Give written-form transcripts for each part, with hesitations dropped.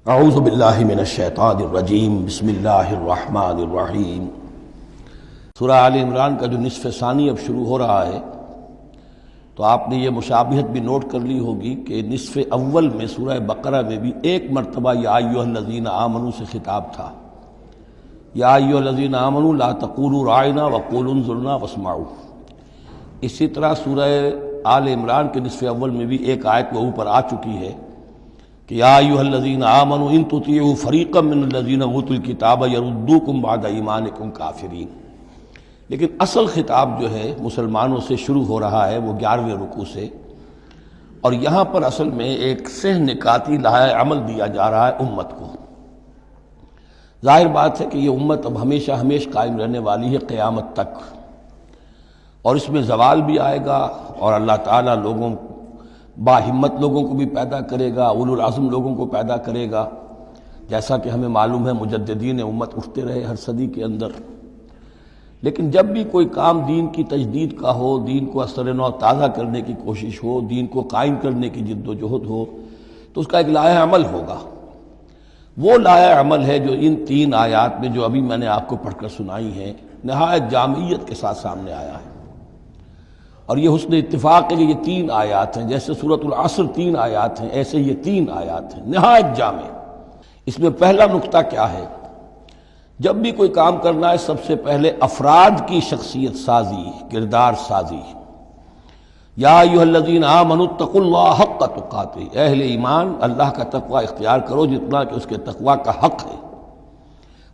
اعوذ باللہ من الشیطان الرجیم بسم اللہ الرحمن الرحیم۔ سورہ آل عمران کا جو نصف ثانی اب شروع ہو رہا ہے تو آپ نے یہ مشابہت بھی نوٹ کر لی ہوگی کہ نصف اول میں سورہ بقرہ میں بھی ایک مرتبہ یا ایھا الذین آمنوا سے خطاب تھا، یا ایھا الذین آمنوا لا تقولوا راعنا وقولوا انظرنا واسمعوا۔ اسی طرح سورہ آل عمران کے نصف اول میں بھی ایک آیت وہ اوپر آ چکی ہے کہ یا ایھا الذین آمنوا ان تطیعوا فریقا من الذین اوتوا الکتاب یردوکم بعد ایمانکم کافرین۔ لیکن اصل خطاب جو ہے مسلمانوں سے شروع ہو رہا ہے وہ 11ویں رکوع سے، اور یہاں پر اصل میں ایک سہ نکاتی لائحہ عمل دیا جا رہا ہے امت کو۔ ظاہر بات ہے کہ یہ امت اب ہمیشہ قائم رہنے والی ہے قیامت تک، اور اس میں زوال بھی آئے گا، اور اللہ تعالیٰ با ہمت لوگوں کو بھی پیدا کرے گا، اولو العزم لوگوں کو پیدا کرے گا، جیسا کہ ہمیں معلوم ہے مجددین امت اٹھتے رہے ہر صدی کے اندر۔ لیکن جب بھی کوئی کام دین کی تجدید کا ہو، دین کو اثر نو تازہ کرنے کی کوشش ہو، دین کو قائم کرنے کی جد و جہد ہو، تو اس کا ایک لائحہ عمل ہوگا۔ وہ لائحہ عمل ہے جو ان 3 آیات میں جو ابھی میں نے آپ کو پڑھ کر سنائی ہیں نہایت جامعیت کے ساتھ سامنے آیا ہے، اور یہ حسن اتفاق ہے کہ یہ 3 آیات ہیں، جیسے سورۃ العصر 3 آیات ہیں، ایسے یہ 3 آیات ہیں نہایت جامع۔ اس میں پہلا نقطہ کیا ہے؟ جب بھی کوئی کام کرنا ہے سب سے پہلے افراد کی شخصیت سازی، کردار سازی۔ یا ایھا الذین آمنوا اتقوا اللہ حق تقاتہ، اہل ایمان اللہ کا تقوی اختیار کرو جتنا کہ اس کے تقوی کا حق ہے۔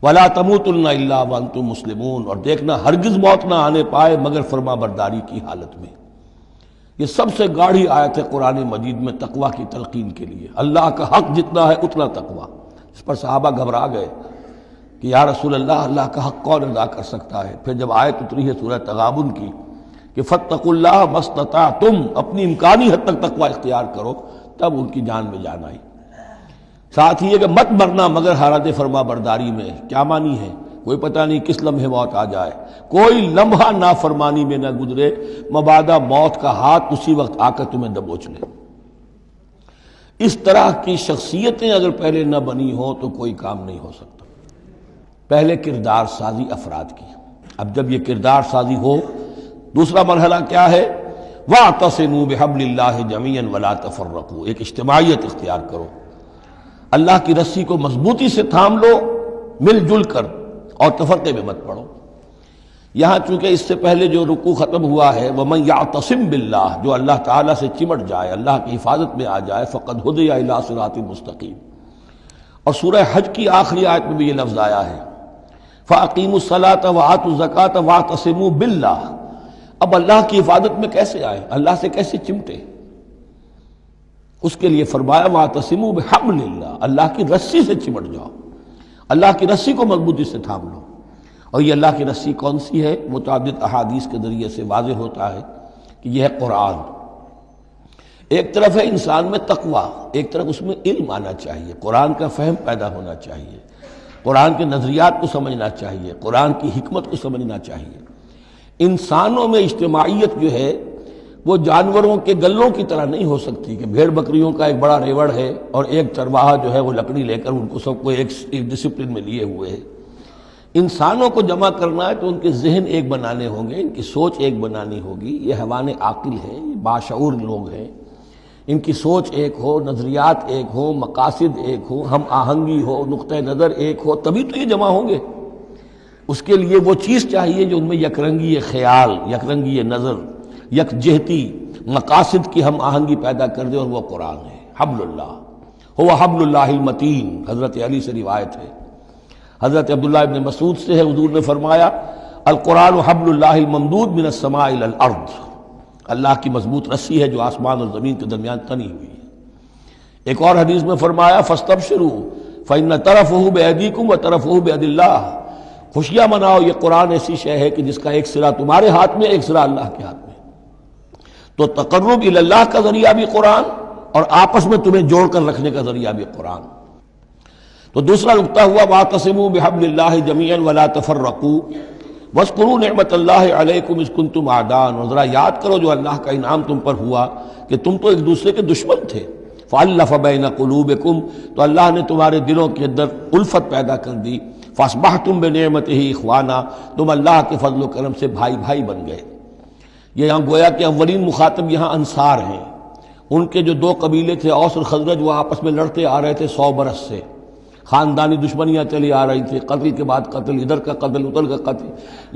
ولا تموتن الا وانتم مسلمون، اور دیکھنا ہرگز موت نہ آنے پائے مگر فرما برداری کی حالت میں۔ یہ سب سے گاڑھی آیت ہے قرآن مجید میں تقوی کی تلقین کے لیے۔ اللہ کا حق جتنا ہے اتنا تقوی۔ اس پر صحابہ گھبرا گئے کہ یا رسول اللہ کا حق کون ادا کر سکتا ہے؟ پھر جب آیت اتری ہے سورہ تغابن کی کہ فاتقوا اللہ ما استطعتم، اپنی امکانی حد تک تقوی اختیار کرو، تب ان کی جان میں جان آئی۔ ساتھ ہی ہے کہ مت مرنا مگر حالت فرما برداری میں۔ کیا معنی ہے؟ کوئی پتہ نہیں کس لمحے موت آ جائے، کوئی لمحہ نافرمانی میں نہ گزرے، مبادا موت کا ہاتھ اسی وقت آ کر تمہیں دبوچ لے۔ اس طرح کی شخصیتیں اگر پہلے نہ بنی ہوں تو کوئی کام نہیں ہو سکتا۔ پہلے کردار سازی افراد کی۔ اب جب یہ کردار سازی ہو، دوسرا مرحلہ کیا ہے؟ وَاعْتَصِمُوا بِحَبْلِ اللَّهِ جَمِيعًا وَلَا تَفَرَّقُوا، ایک اجتماعیت اختیار کرو، اللہ کی رسی کو مضبوطی سے تھام لو، مل جل کر، اور تفرقے میں مت پڑو۔ یہاں چونکہ اس سے پہلے جو رکوع ختم ہوا ہے وَمَن يَعْتَصِم بِاللَّهِ، جو اللہ تعالیٰ سے چمٹ جائے، اللہ کی حفاظت میں آ جائے، فَقَدْ هُدِيَ إِلَىٰ صِرَاطٍ مُسْتَقِيم۔ اور سورہ حج کی آخری آیت میں بھی یہ لفظ آیا ہے فَأَقِیمُوا الصَّلَاةَ وَآتُوا الزَّکَاةَ وَاعْتَصِمُوا بِاللَّهِ۔ اب اللہ کی حفاظت میں کیسے آئے؟ اللہ سے کیسے چمٹے؟ اس کے لیے فرمایا وَاعْتَصِمُوا بِحَبْلِ اللَّهِ، اللہ کی رسی سے چمٹ جاؤ، اللہ کی رسی کو مضبوطی سے تھام لو۔ اور یہ اللہ کی رسی کون سی ہے؟ متعدد احادیث کے ذریعے سے واضح ہوتا ہے کہ یہ ہے قرآن۔ ایک طرف ہے انسان میں تقوی، ایک طرف اس میں علم آنا چاہیے، قرآن کا فہم پیدا ہونا چاہیے، قرآن کے نظریات کو سمجھنا چاہیے، قرآن کی حکمت کو سمجھنا چاہیے۔ انسانوں میں اجتماعیت جو ہے وہ جانوروں کے گلوں کی طرح نہیں ہو سکتی کہ بھیڑ بکریوں کا ایک بڑا ریوڑ ہے اور ایک چرواہا جو ہے وہ لکڑی لے کر ان کو سب کو ایک ڈسپلن میں لیے ہوئے ہے۔ انسانوں کو جمع کرنا ہے تو ان کے ذہن ایک بنانے ہوں گے، ان کی سوچ ایک بنانی ہوگی۔ یہ حیوان عاقل ہے، یہ باشعور لوگ ہیں، ان کی سوچ ایک ہو، نظریات ایک ہو، مقاصد ایک ہو، ہم آہنگی ہو، نقطہ نظر ایک ہو، تبھی تو یہ جمع ہوں گے۔ اس کے لیے وہ چیز چاہیے جو ان میں یکرنگی خیال، یکرنگی نظر، یک جہتی مقاصد کی ہم آہنگی پیدا کر دے، اور وہ قرآن ہے۔ حبل اللہ هو حبل اللہ المتین، حضرت علی سے روایت ہے، حضرت عبداللہ ابن مسعود سے ہے، حضور نے فرمایا القرآن حبل اللہ الممدود من السماء الى الارض، اللہ کی مضبوط رسی ہے جو آسمان اور زمین کے درمیان تنی ہوئی ہے۔ ایک اور حدیث میں فرمایا فاستبشروا فإن طرفه بأيديكم وطرفه بيد اللہ، خوشیاں مناؤ، یہ قرآن ایسی شے ہے کہ جس کا ایک سرا تمہارے ہاتھ میں، ایک سرا اللہ کے ہاتھ میں۔ تو تقرب الی اللہ کا ذریعہ بھی قرآن، اور آپس میں تمہیں جوڑ کر رکھنے کا ذریعہ بھی قرآن۔ تو دوسرا نقطہ ہوا واعتصموا بحبل اللہ جميعا ولا تفرقوا واذکروا نعمت اللہ علیکم اذ کنتم اعداء، اور ذرا یاد کرو جو اللہ کا انعام تم پر ہوا کہ تم تو ایک دوسرے کے دشمن تھے، فَأَلَّفَ بَيْنَ قُلُوبِكُمْ، تو اللہ نے تمہارے دلوں کے اندر الفت پیدا کر دی، فَأَصْبَحْتُمْ بِنِعْمَتِهِ إِخْوَانًا، تم اللہ کے فضل و کرم سے بھائی بھائی بن گئے۔ یہ یہاں گویا کہ اولین مخاطب یہاں انصار ہیں۔ ان کے جو دو قبیلے تھے اوس اور خزرج، وہ آپس میں لڑتے آ رہے تھے 100 برس سے، خاندانی دشمنیاں چلی آ رہی تھی، قتل کے بعد قتل، ادھر کا قتل ادھر کا قتل۔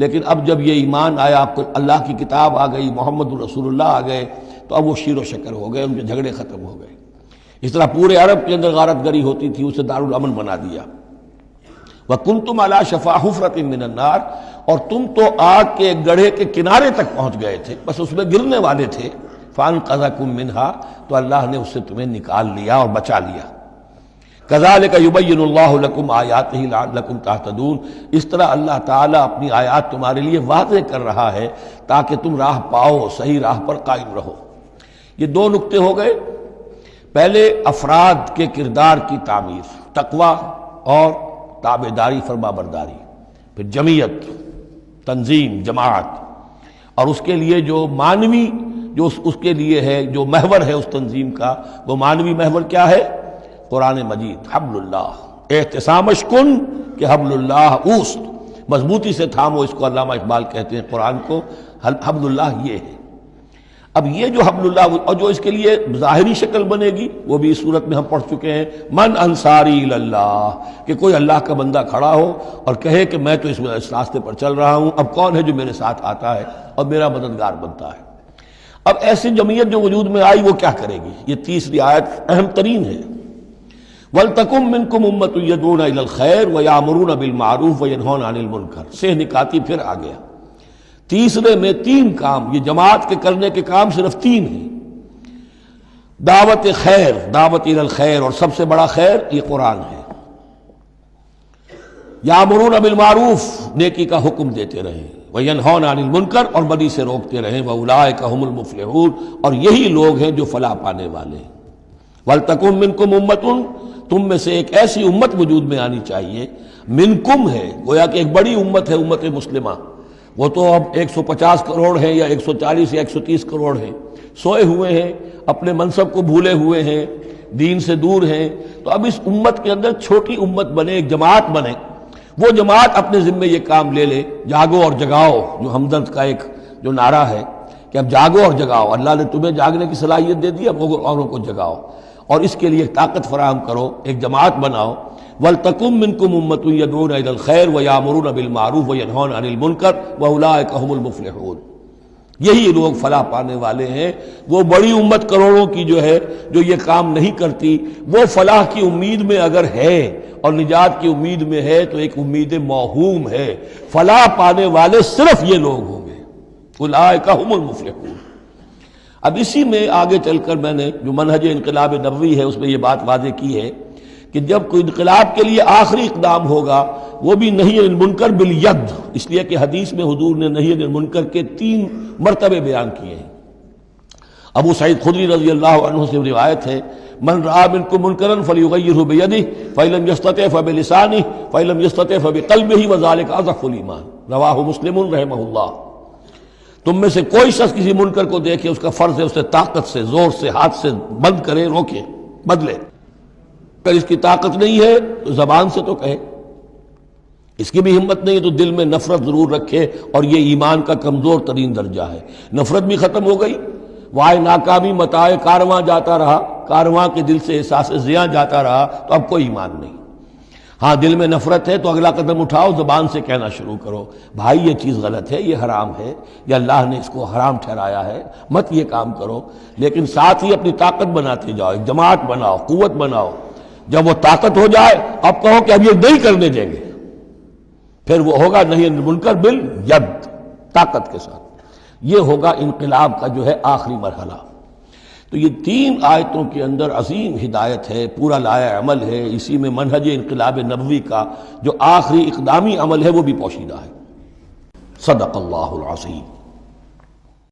لیکن اب جب یہ ایمان آیا، اللہ کی کتاب آ گئی، محمد رسول اللہ آ گئے، تو اب وہ شیر و شکر ہو گئے، ان کے جھگڑے ختم ہو گئے۔ اس طرح پورے عرب کے اندر غارت گری ہوتی تھی، اسے دارالامن بنا دیا۔ وَكُنْتُمْ عَلَىٰ شَفَا حُفْرَةٍ مِّنَ النَّارِ، اور تم تو آگ کے گڑھے کے کنارے تک پہنچ گئے تھے، بس اس میں گرنے والے تھے۔ فَأَنْقَذَكُم مِّنْهَا، تو اللہ نے اس سے تمہیں نکال لیا اور بچا لیا۔ كَذَلِكَ يُبَيِّنُ اللَّهُ لَكُمْ آيَاتِهِ لَعَلَّكُمْ تَهْتَدُونَ، اس طرح اللہ تعالیٰ اپنی آیات تمہارے لیے واضح کر رہا ہے تاکہ تم راہ پاؤ، صحیح راہ پر قائم رہو۔ یہ دو نکتے ہو گئے، پہلے افراد کے کردار کی تعمیر، تقوی اور تابعداری، فرما برداری، پھر جمعیت، تنظیم، جماعت، اور اس کے لیے جو معنوی جو اس کے لیے ہے، جو محور ہے اس تنظیم کا، وہ معنوی محور کیا ہے؟ قرآن مجید، حبل اللہ، احتسامش کن کہ حبل اللہ اوست، مضبوطی سے تھامو، اس کو علامہ اقبال کہتے ہیں قرآن کو، حبل اللہ یہ ہے۔ اب یہ جو حبل اللہ، اور جو اس کے لیے ظاہری شکل بنے گی، وہ بھی اس صورت میں ہم پڑھ چکے ہیں، من انصاری اللہ، کہ کوئی اللہ کا بندہ کھڑا ہو اور کہے کہ میں تو اس راستے پر چل رہا ہوں، اب کون ہے جو میرے ساتھ آتا ہے اور میرا مددگار بنتا ہے۔ اب ایسی جمعیت جو وجود میں آئی، وہ کیا کرے گی؟ یہ تیسری آیت اہم ترین ہے۔ وَلْتَكُن مِّنكُمْ أُمَّةٌ يَدْعُونَ إِلَى الْخَيْرِ وَيَأْمُرُونَ بِالْمَعْرُوفِ وَيَنْهَوْنَ عَنِ الْمُنكَرِ، سے نکاتی پھر آ گیا۔ تیسرے میں 3 کام، یہ جماعت کے کرنے کے کام صرف 3 ہیں، دعوت خیر، دعوت الی الخیر، اور سب سے بڑا خیر یہ قرآن ہے۔ یامرون بالمعروف، نیکی کا حکم دیتے رہیں، وینہون عن المنکر، اور بدی سے روکتے رہیں، واولئک ھم المفلحون، اور یہی لوگ ہیں جو فلاح پانے والے ہیں۔ ولتکن منکم امۃ، تم میں سے ایک ایسی امت وجود میں آنی چاہیے، منکم ہے، گویا کہ ایک بڑی امت ہے امت مسلمہ، وہ تو اب 150 کروڑ ہیں یا 140 یا 130 کروڑ ہیں، سوئے ہوئے ہیں، اپنے منصب کو بھولے ہوئے ہیں، دین سے دور ہیں، تو اب اس امت کے اندر چھوٹی امت بنے، ایک جماعت بنے، وہ جماعت اپنے ذمے یہ کام لے لے، جاگو اور جگاؤ، جو ہمدرد کا ایک جو نعرہ ہے کہ اب جاگو اور جگاؤ، اللہ نے تمہیں جاگنے کی صلاحیت دے دی، اب اوروں کو جگاؤ، اور اس کے لیے طاقت فراہم کرو، ایک جماعت بناؤ۔ وَلْتَكُن مِّنكُمْ أُمَّةٌ يَدْعُونَ إِلَى الْخَيْرِ وَيَأْمُرُونَ بِالْمَعْرُوفِ وَيَنْهَوْنَ عَنِ الْمُنكَرِ وَأُولَٰئِكَ هُمُ الْمُفْلِحُونَ، یہی لوگ فلاح پانے والے ہیں۔ وہ بڑی امت کروڑوں کی جو ہے، جو یہ کام نہیں کرتی، وہ فلاح کی امید میں اگر ہے اور نجات کی امید میں ہے تو ایک امید موہوم ہے۔ فلاح پانے والے صرف یہ لوگ ہوں گے، اولئک ھم المفلحون۔ اب اسی میں آگے چل کر میں نے جو منہج انقلاب نبوی ہے اس میں یہ بات واضح کی ہے کہ جب کوئی انقلاب کے لیے آخری اقدام ہوگا، وہ بھی نہی عن المنکر بالید، اس لیے کہ حدیث میں حضور نے نہی عن المنکر کے 3 مرتبے بیان کیے ہیں۔ ابو سعید خدری رضی اللہ عنہ سے روایت ہے، من رأى منکم منکرا فلیغیرہ بیدہ فإن لم یستطع فبلسانہ فإن لم یستطع فبقلبہ وذلک اضعف الایمان، رواہ مسلم رحمہ اللہ۔ تم میں سے کوئی شخص کسی منکر کو دیکھے، اس کا فرض ہے اسے طاقت سے، زور سے، ہاتھ سے بند کرے، روکے، بدلے۔ اگر اس کی طاقت نہیں ہے تو زبان سے تو کہے، اس کی بھی ہمت نہیں ہے تو دل میں نفرت ضرور رکھے، اور یہ ایمان کا کمزور ترین درجہ ہے۔ نفرت بھی ختم ہو گئی، وائے ناکامی متاع کارواں جاتا رہا، کارواں کے دل سے احساس زیاں جاتا رہا، تو اب کوئی ایمان نہیں۔ ہاں دل میں نفرت ہے تو اگلا قدم اٹھاؤ، زبان سے کہنا شروع کرو، بھائی یہ چیز غلط ہے، یہ حرام ہے، یا اللہ نے اس کو حرام ٹھہرایا ہے، مت یہ کام کرو۔ لیکن ساتھ ہی اپنی طاقت بناتے جاؤ، ایک جماعت بناؤ، قوت بناؤ۔ جب وہ طاقت ہو جائے، اب کہو کہ اب یہ نہیں کرنے دیں گے، پھر وہ ہوگا نہی عن المنکر بالید، طاقت کے ساتھ۔ یہ ہوگا انقلاب کا جو ہے آخری مرحلہ۔ تو یہ 3 آیتوں کے اندر عظیم ہدایت ہے، پورا لایا عمل ہے، اسی میں منہج انقلاب نبوی کا جو آخری اقدامی عمل ہے وہ بھی پوشیدہ ہے۔ صدق اللہ العظیم۔